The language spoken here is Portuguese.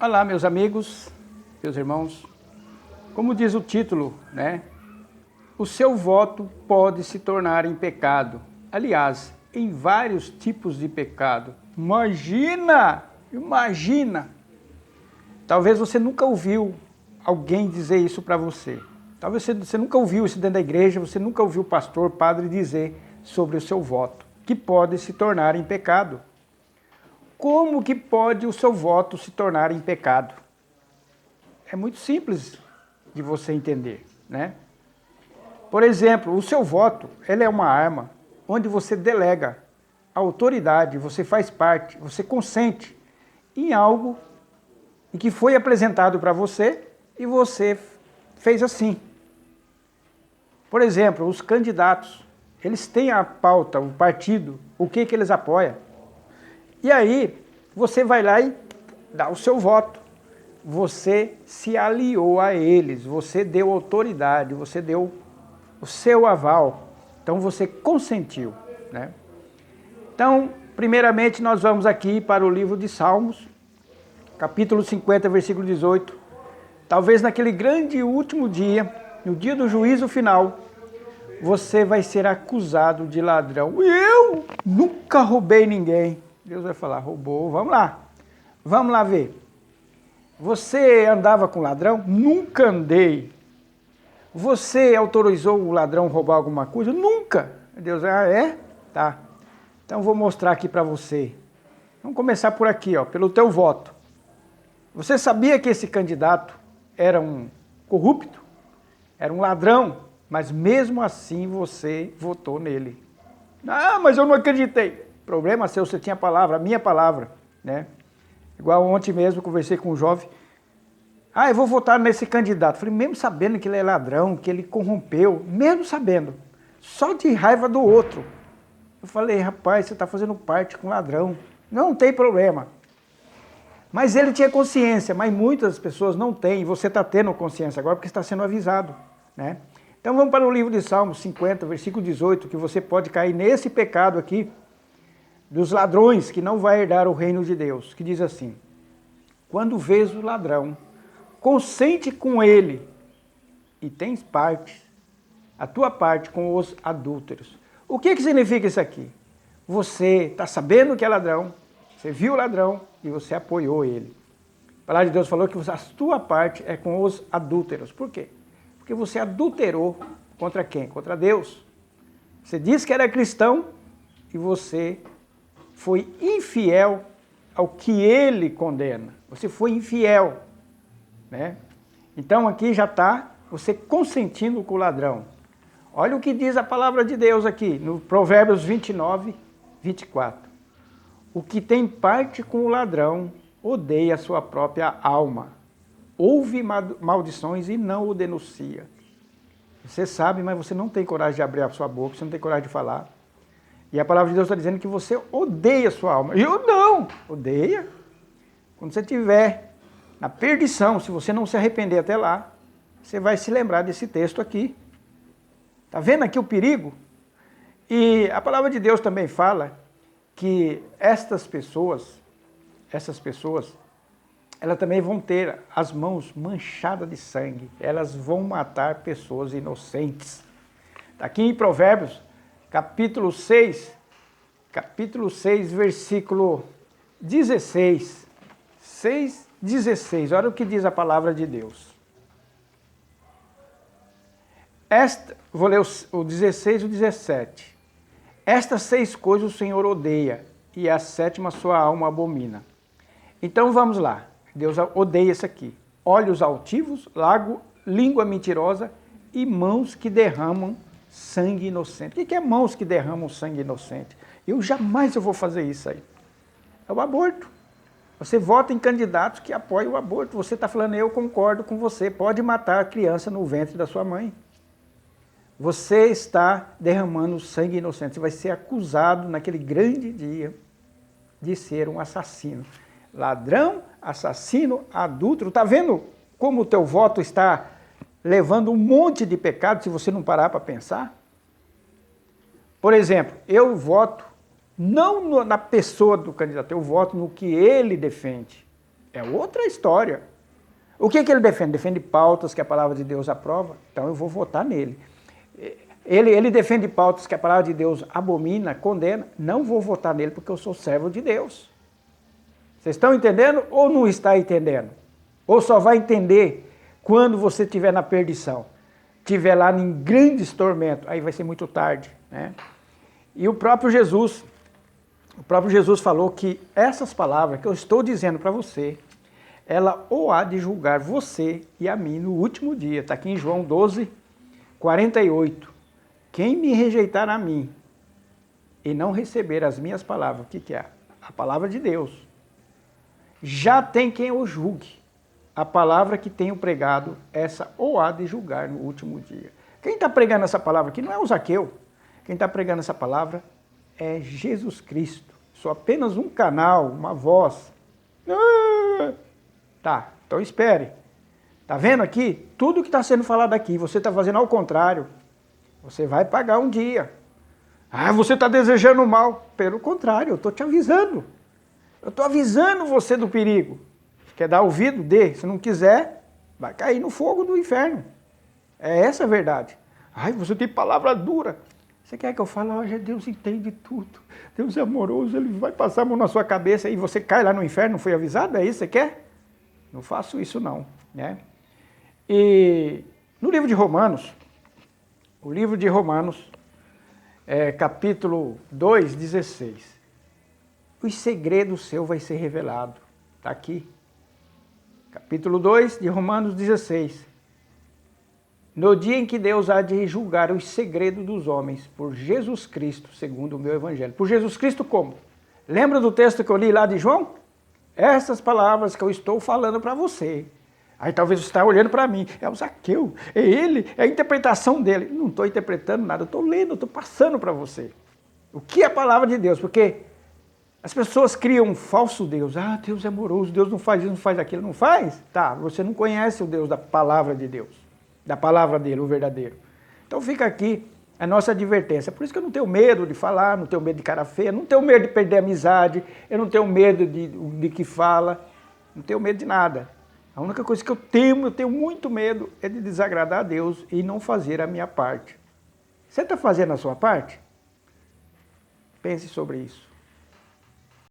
Olá, meus amigos, meus irmãos. Como diz o título, né? O seu voto pode se tornar em pecado. Aliás, em vários tipos de pecado. Imagina! Imagina! Talvez você nunca ouviu alguém dizer isso para você. Talvez você nunca ouviu isso dentro da igreja, você nunca ouviu o pastor, padre dizer sobre o seu voto, que pode se tornar em pecado. Como que pode o seu voto se tornar em pecado? É muito simples de você entender, né? Por exemplo, o seu voto, ele é uma arma onde você delega a autoridade, você faz parte, você consente em algo em que foi apresentado para você e você fez assim. Por exemplo, os candidatos, eles têm a pauta, o partido, o que eles apoiam. E aí, você vai lá e dá o seu voto. Você se aliou a eles, você deu autoridade, você deu o seu aval. Então, você consentiu, né? Então, primeiramente, nós vamos aqui para o livro de Salmos, capítulo 50, versículo 18. Talvez naquele grande último dia, no dia do juízo final, você vai ser acusado de ladrão. Eu nunca roubei ninguém. Deus vai falar, roubou, vamos lá ver. Você andava com ladrão? Nunca andei. Você autorizou o ladrão roubar alguma coisa? Nunca. Deus, é? Tá. Então vou mostrar aqui para você. Vamos começar por aqui, ó, pelo teu voto. Você sabia que esse candidato era um corrupto? Era um ladrão? Mas mesmo assim você votou nele. Ah, mas eu não acreditei. Problema seu, você tinha a palavra, a minha palavra, né? Igual ontem mesmo, conversei com um jovem. Eu vou votar nesse candidato. Falei, mesmo sabendo que ele é ladrão, que ele corrompeu, mesmo sabendo, só de raiva do outro. Eu falei, rapaz, você está fazendo parte com ladrão. Não tem problema. Mas ele tinha consciência, mas muitas pessoas não têm. E você está tendo consciência agora porque está sendo avisado, né? Então vamos para o livro de Salmos 50, versículo 18, que você pode cair nesse pecado aqui, dos ladrões que não vai herdar o reino de Deus, que diz assim: quando vês o ladrão, consente com ele e tens parte, a tua parte com os adúlteros. O que significa isso aqui? Você está sabendo que é ladrão, você viu o ladrão e você apoiou ele. A palavra de Deus falou que a tua parte é com os adúlteros. Por quê? Porque você adulterou contra quem? Contra Deus. Você disse que era cristão e você foi infiel ao que ele condena. Você foi infiel, né? Então aqui já está você consentindo com o ladrão. Olha o que diz a palavra de Deus aqui, no Provérbios 29, 24. O que tem parte com o ladrão odeia a sua própria alma. Ouve maldições e não o denuncia. Você sabe, mas você não tem coragem de abrir a sua boca, você não tem coragem de falar. E a palavra de Deus está dizendo que você odeia a sua alma. Eu não! Odeia. Quando você estiver na perdição, se você não se arrepender até lá, você vai se lembrar desse texto aqui. Está vendo aqui o perigo? E a palavra de Deus também fala que essas pessoas, elas também vão ter as mãos manchadas de sangue. Elas vão matar pessoas inocentes. Está aqui em Provérbios, capítulo 6, versículo 16. 6, 16. Olha o que diz a palavra de Deus. Vou ler o 16 e o 17. Estas 6 coisas o Senhor odeia, e a 7ª sua alma abomina. Então vamos lá. Deus odeia isso aqui. Olhos altivos, língua mentirosa e mãos que derramam sangue inocente. O que é mãos que derramam sangue inocente? Eu jamais vou fazer isso aí. É o aborto. Você vota em candidatos que apoiam o aborto. Você está falando, eu concordo com você. Pode matar a criança no ventre da sua mãe. Você está derramando sangue inocente. Você vai ser acusado naquele grande dia de ser um assassino. Ladrão, assassino, adúltero. Está vendo como o teu voto está levando um monte de pecado se você não parar para pensar? Por exemplo, eu voto não na pessoa do candidato, eu voto no que ele defende. É outra história. O que ele defende? Defende pautas que a palavra de Deus aprova, então eu vou votar nele. Ele defende pautas que a palavra de Deus abomina, condena, não vou votar nele porque eu sou servo de Deus. Vocês estão entendendo ou não está entendendo? Ou só vai entender quando você estiver na perdição, estiver lá em grandes tormentos, aí vai ser muito tarde, né? E o próprio Jesus falou que essas palavras que eu estou dizendo para você, ela ou há de julgar você e a mim no último dia. Está aqui em João 12, 48. Quem me rejeitar a mim e não receber as minhas palavras, o que é? A palavra de Deus. Já tem quem o julgue. A palavra que tenho pregado, essa ou há de julgar no último dia. Quem está pregando essa palavra aqui não é o Zaqueu. Quem está pregando essa palavra é Jesus Cristo. Sou apenas um canal, uma voz. Tá, então espere. Tá vendo aqui? Tudo que está sendo falado aqui, você está fazendo ao contrário. Você vai pagar um dia. Ah, você está desejando mal. Pelo contrário, eu estou te avisando. Eu estou avisando você do perigo. Quer dar ouvido? Dê. Se não quiser, vai cair no fogo do inferno. É essa a verdade. Ai, você tem palavra dura. Você quer que eu fale? Hoje Deus entende tudo. Deus é amoroso, Ele vai passar a mão na sua cabeça e você cai lá no inferno, não foi avisado? É isso que você quer? Não faço isso não, né? E no livro de Romanos, o livro de Romanos, capítulo 2, 16. Os segredos seus vai ser revelado. Está aqui. Capítulo 2 de Romanos 16. No dia em que Deus há de julgar os segredos dos homens, por Jesus Cristo, segundo o meu evangelho. Por Jesus Cristo como? Lembra do texto que eu li lá de João? Essas palavras que eu estou falando para você. Aí talvez você está olhando para mim. É o Zaqueu, é ele, é a interpretação dele. Não estou interpretando nada, eu estou lendo, estou passando para você. O que é a palavra de Deus? Porque as pessoas criam um falso Deus. Ah, Deus é amoroso, Deus não faz isso, não faz aquilo. Não faz? Tá, você não conhece o Deus da palavra de Deus. Da palavra dele, o verdadeiro. Então fica aqui a nossa advertência. Por isso que eu não tenho medo de falar, não tenho medo de cara feia, não tenho medo de perder a amizade, eu não tenho medo de que fala, não tenho medo de nada. A única coisa que eu tenho muito medo, é de desagradar a Deus e não fazer a minha parte. Você está fazendo a sua parte? Pense sobre isso.